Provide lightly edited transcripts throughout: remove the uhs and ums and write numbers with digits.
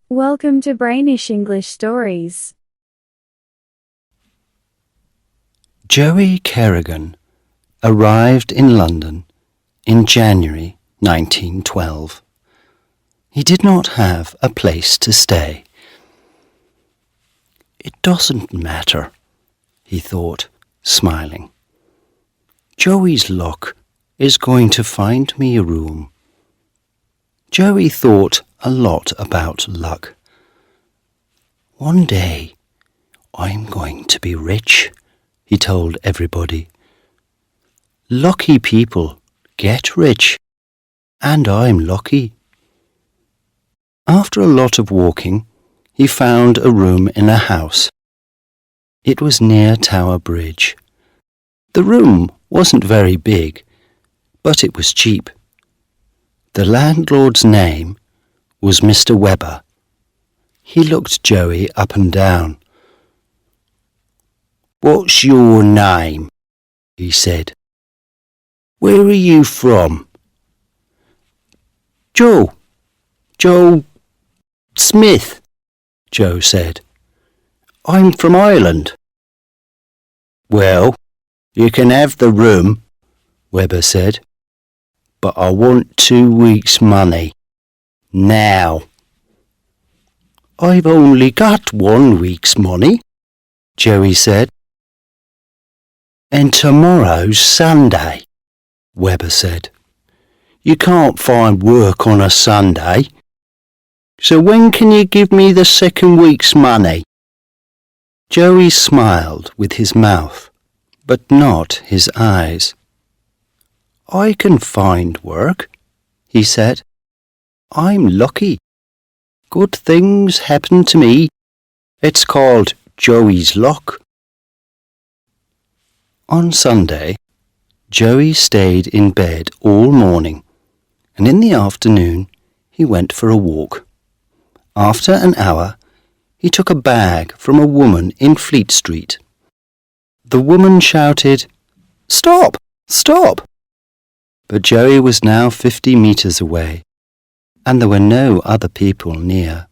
Welcome to Brainish English Stories. Joey Kerrigan arrived in London in January 1912. He did not have a place to stay. "It doesn't matter," he thought, smiling. "Joey's luck is going to find me a room." Joey thought a lot about luck. "One day I'm going to be rich," he told everybody. "Lucky people get rich, and I'm lucky." After a lot of walking, he found a room in a house. It was near Tower Bridge. The room wasn't very big, but it was cheap. The landlord's name was Mr. Webber. He looked Joey up and down. "What's your name?" he said. "Where are you from?" Joe Smith," Joe said. "I'm from Ireland." "Well, you can have the room," Webber said, "but I want 2 weeks' money. Now." "I've only got 1 week's money," Joey said. "And tomorrow's Sunday," Webber said. "You can't find work on a Sunday. So when can you give me the 2nd week's money?" Joey smiled with his mouth, but not his eyes. "I can find work," he said. "I'm lucky. Good things happen to me. It's called Joey's luck." On Sunday, Joey stayed in bed all morning, and in the afternoon he went for a walk. After an hour, he took a bag from a woman in Fleet Street. The woman shouted, "Stop! Stop!" But Joey was now 50 meters away, and there were no other people near.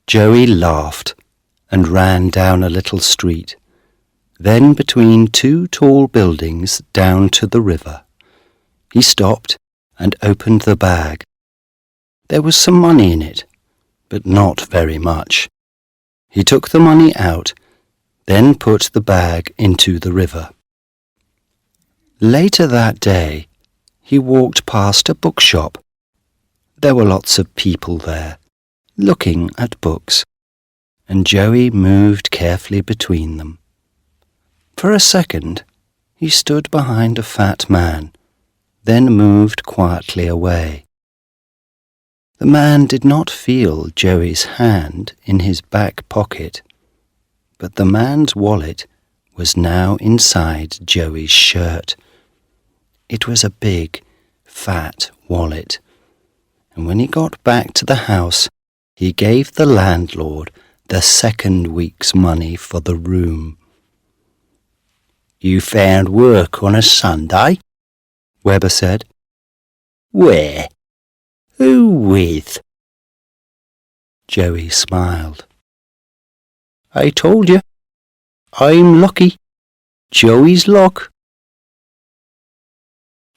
Joey laughed and ran down a little street, then between 2 tall buildings down to the river. He stopped and opened the bag. There was some money in it, but not very much. He took the money out, then put the bag into the river. Later that day, he walked past a bookshop. There were lots of people there, looking at books, and Joey moved carefully between them. For a second, he stood behind a fat man, then moved quietly away. The man did not feel Joey's hand in his back pocket, but the man's wallet was now inside Joey's shirt. It was a big, fat wallet, and when he got back to the house, he gave the landlord the 2nd week's money for the room. "You found work on a Sunday?" Webber said. "Where? Who with?" Joey smiled. "I told you, I'm lucky. Joey's luck."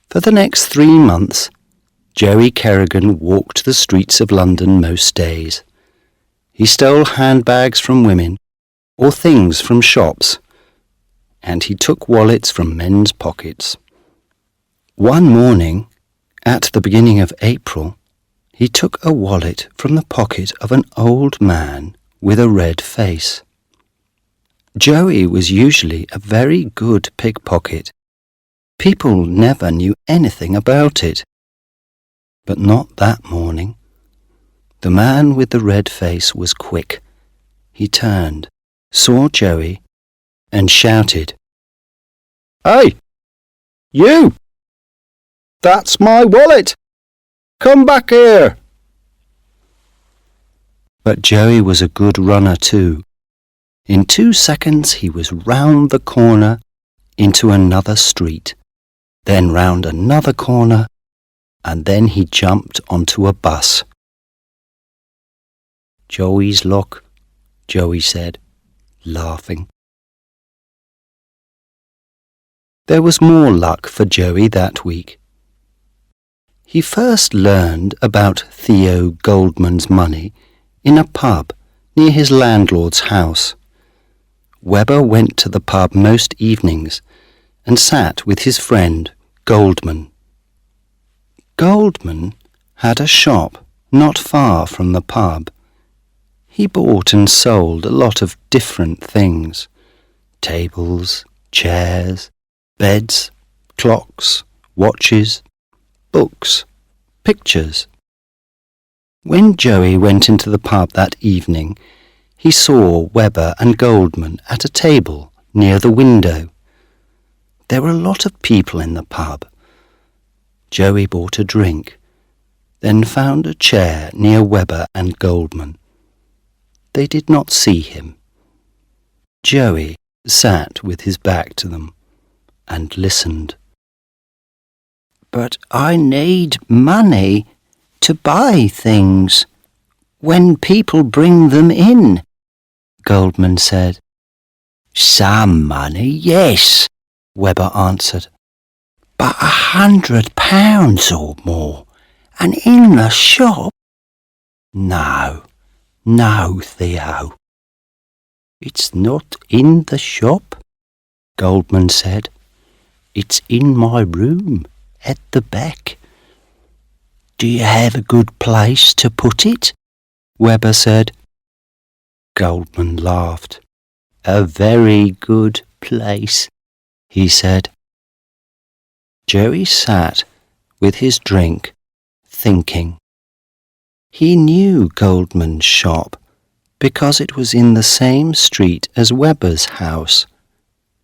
For the next 3 months, Joey Kerrigan walked the streets of London most days. He stole handbags from women or things from shops, and he took wallets from men's pockets. One morning, at the beginning of April, he took a wallet from the pocket of an old man with a red face. Joey was usually a very good pickpocket. People never knew anything about it. But not that morning. The man with the red face was quick. He turned, saw Joey, and shouted, "Hey, you! That's my wallet! Come back here!" But Joey was a good runner too. In 2 seconds he was round the corner into another street, then round another corner, and then he jumped onto a bus. Joey's luck, Joey said, laughing. There was more luck for Joey that week. He first learned about Theo Goldman's money in a pub near his landlord's house. Webber went to the pub most evenings and sat with his friend Goldman. Goldman had a shop not far from the pub. He bought and sold a lot of different things: tables, chairs, beds, clocks, watches, books, pictures. When Joey went into the pub that evening, he saw Webber and Goldman at a table near the window. There were a lot of people in the pub. Joey bought a drink, then found a chair near Webber and Goldman. They did not see him. Joey sat with his back to them and listened. "But I need money to buy things when people bring them in," Goldman said. "Some money, yes," Webber answered. "But £100 or more, and in the shop? No, Theo." "It's not in the shop," Goldman said. "It's in my room at the back." "Do you have a good place to put it?" Webber said. Goldman laughed. "A very good place," he said. Joey sat with his drink, thinking. He knew Goldman's shop because it was in the same street as Webber's house.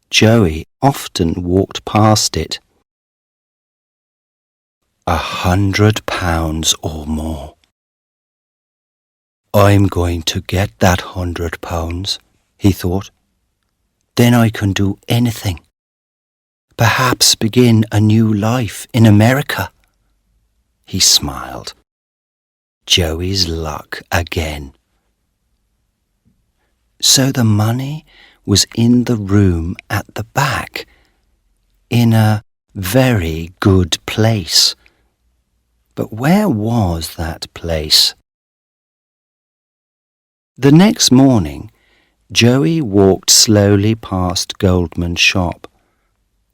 Joey often walked past it. £100 or more. "I'm going to get that £100, he thought. "Then I can do anything. Perhaps begin a new life in America." He smiled. Joey's luck again. So the money was in the room at the back, in a very good place. But where was that place? The next morning, Joey walked slowly past Goldman's shop.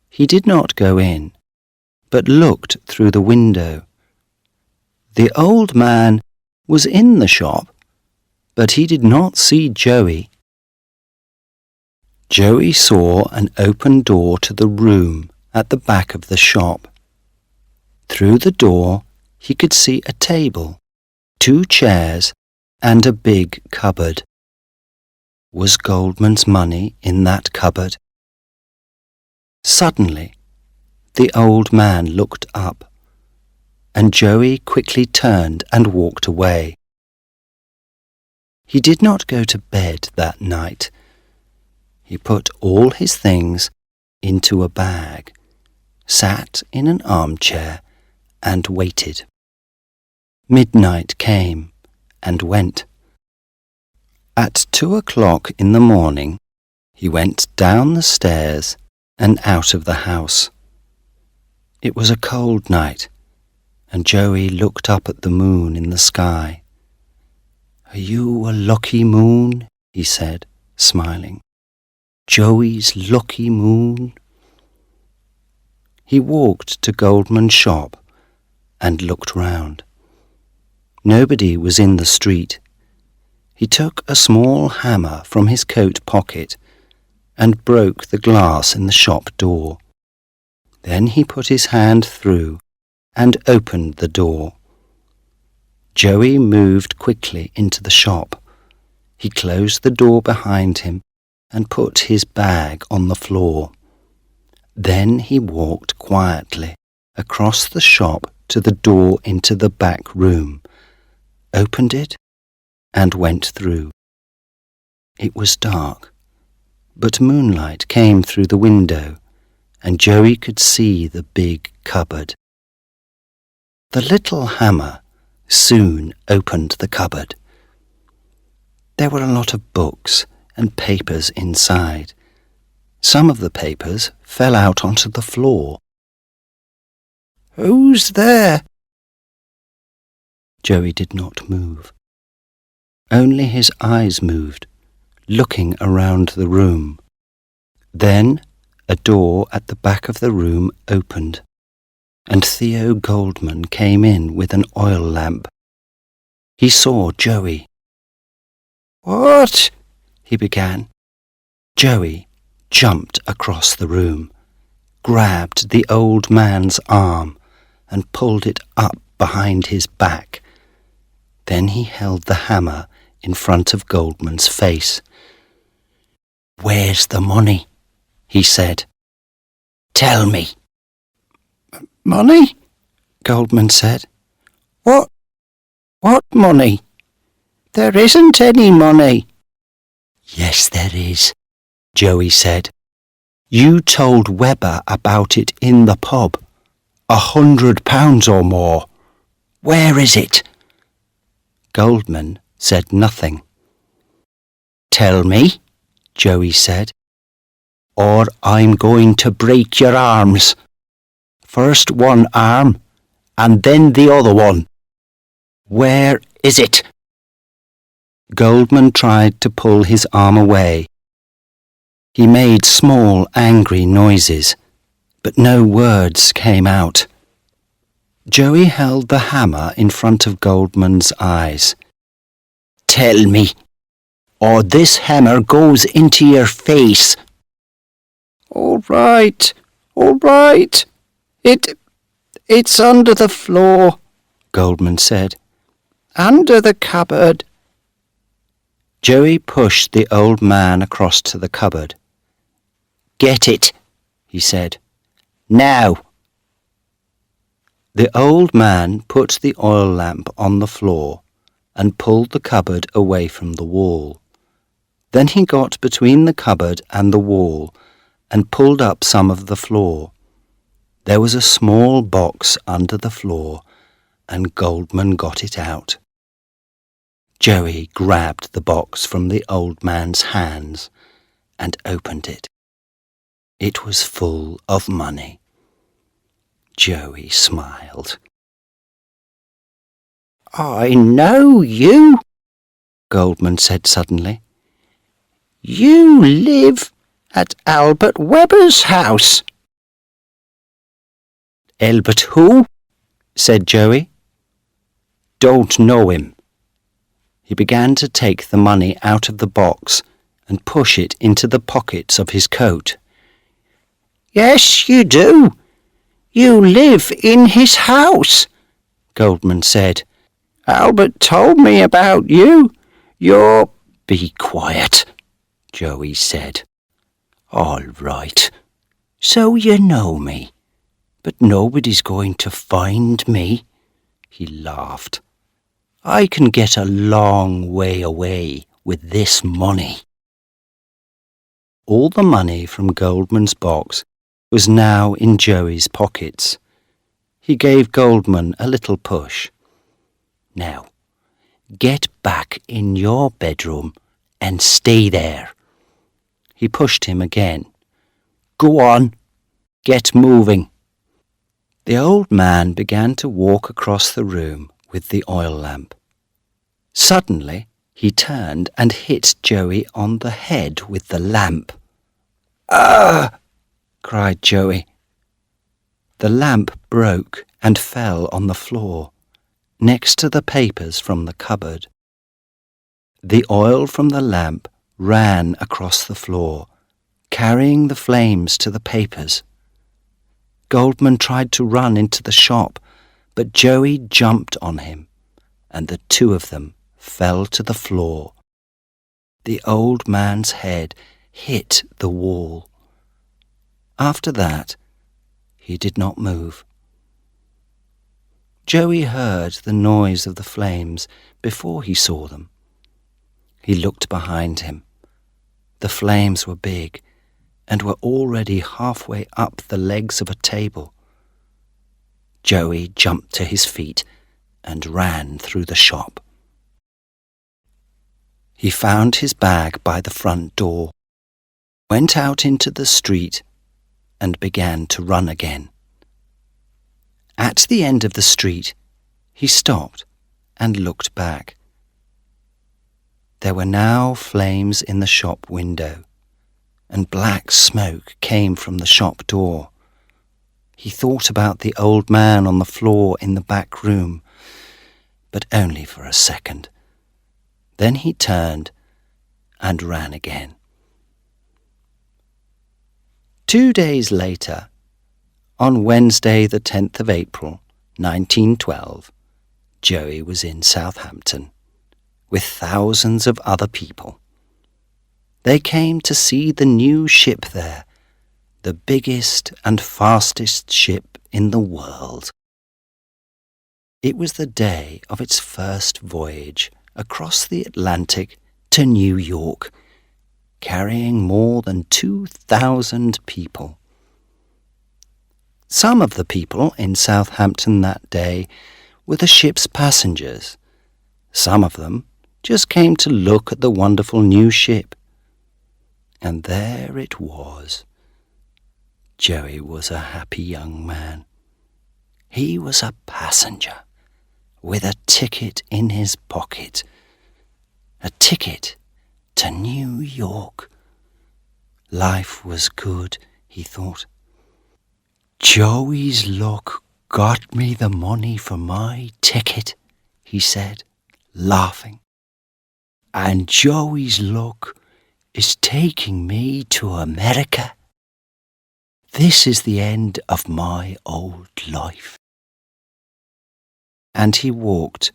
He did not go in, but looked through the window. The old man was in the shop, but he did not see Joey. Joey saw an open door to the room at the back of the shop. Through the door, he could see a table, 2 chairs, and a big cupboard. Was Goldman's money in that cupboard? Suddenly, the old man looked up, and Joey quickly turned and walked away. He did not go to bed that night. He put all his things into a bag, sat in an armchair, and waited. Midnight came and went. At 2:00 in the morning, he went down the stairs and out of the house. It was a cold night, and Joey looked up at the moon in the sky. "Are you a lucky moon?" he said, smiling. "Joey's lucky moon." He walked to Goldman's shop and looked round. Nobody was in the street. He took a small hammer from his coat pocket and broke the glass in the shop door. Then he put his hand through and opened the door. Joey moved quickly into the shop. He closed the door behind him and put his bag on the floor. Then he walked quietly across the shop to the door into the back room, opened it, and went through. It was dark, but moonlight came through the window, and Joey could see the big cupboard. The little hammer soon opened the cupboard. There were a lot of books and papers inside. Some of the papers fell out onto the floor. "Who's there?" Joey did not move. Only his eyes moved, looking around the room. Then a door at the back of the room opened, and Theo Goldman came in with an oil lamp. He saw Joey. "What?" he began. Joey jumped across the room, grabbed the old man's arm and pulled it up behind his back. Then he held the hammer in front of Goldman's face. "Where's the money?" he said. "Tell me." "Money?" Goldman said. What money? There isn't any money." "Yes, there is," Joey said. "You told Webber about it in the pub. £100 or more. Where is it?" Goldman said nothing. "Tell me," Joey said, "or I'm going to break your arms. First one arm, and then the other one. Where is it?" Goldman tried to pull his arm away. He made small, angry noises, but no words came out. Joey held the hammer in front of Goldman's eyes. "Tell me, or this hammer goes into your face." All right. It's under the floor," Goldman said. "Under the cupboard." Joey pushed the old man across to the cupboard. "Get it," he said. "Now." The old man put the oil lamp on the floor and pulled the cupboard away from the wall. Then he got between the cupboard and the wall and pulled up some of the floor. There was a small box under the floor, and Goldman got it out. Joey grabbed the box from the old man's hands and opened it. It was full of money. Joey smiled. "I know you," Goldman said suddenly. "You live at Albert Webber's house." "Albert who?" said Joey. "Don't know him." He began to take the money out of the box and push it into the pockets of his coat. "Yes, you do. You live in his house," Goldman said. "Albert told me about you. You're—" "Be quiet," Joey said. "All right. So you know me. But nobody's going to find me." He laughed. "I can get a long way away with this money." All the money from Goldman's box was now in Joey's pockets. He gave Goldman a little push. "Now, get back in your bedroom and stay there." He pushed him again. "Go on, get moving." The old man began to walk across the room with the oil lamp. Suddenly, he turned and hit Joey on the head with the lamp. "Ah!" cried Joey. The lamp broke and fell on the floor, next to the papers from the cupboard. The oil from the lamp ran across the floor, carrying the flames to the papers. Goldman tried to run into the shop, but Joey jumped on him, and the two of them fell to the floor. The old man's head hit the wall. After that, he did not move. Joey heard the noise of the flames before he saw them. He looked behind him. The flames were big and were already halfway up the legs of a table. Joey jumped to his feet and ran through the shop. He found his bag by the front door, went out into the street, and began to run again. At the end of the street, he stopped and looked back. There were now flames in the shop window, and black smoke came from the shop door. He thought about the old man on the floor in the back room, but only for a second. Then he turned and ran again. 2 days later, on Wednesday the 10th of April, 1912, Joey was in Southampton with thousands of other people. They came to see the new ship there, the biggest and fastest ship in the world. It was the day of its first voyage across the Atlantic to New York, carrying more than 2,000 people. Some of the people in Southampton that day were the ship's passengers. Some of them just came to look at the wonderful new ship. And there it was. Joey was a happy young man. He was a passenger with a ticket in his pocket. A ticket to New York. Life was good, he thought. Joey's luck got me the money for my ticket, he said, laughing. And Joey's luck is taking me to America. This is the end of my old life. And he walked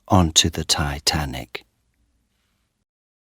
onto the Titanic.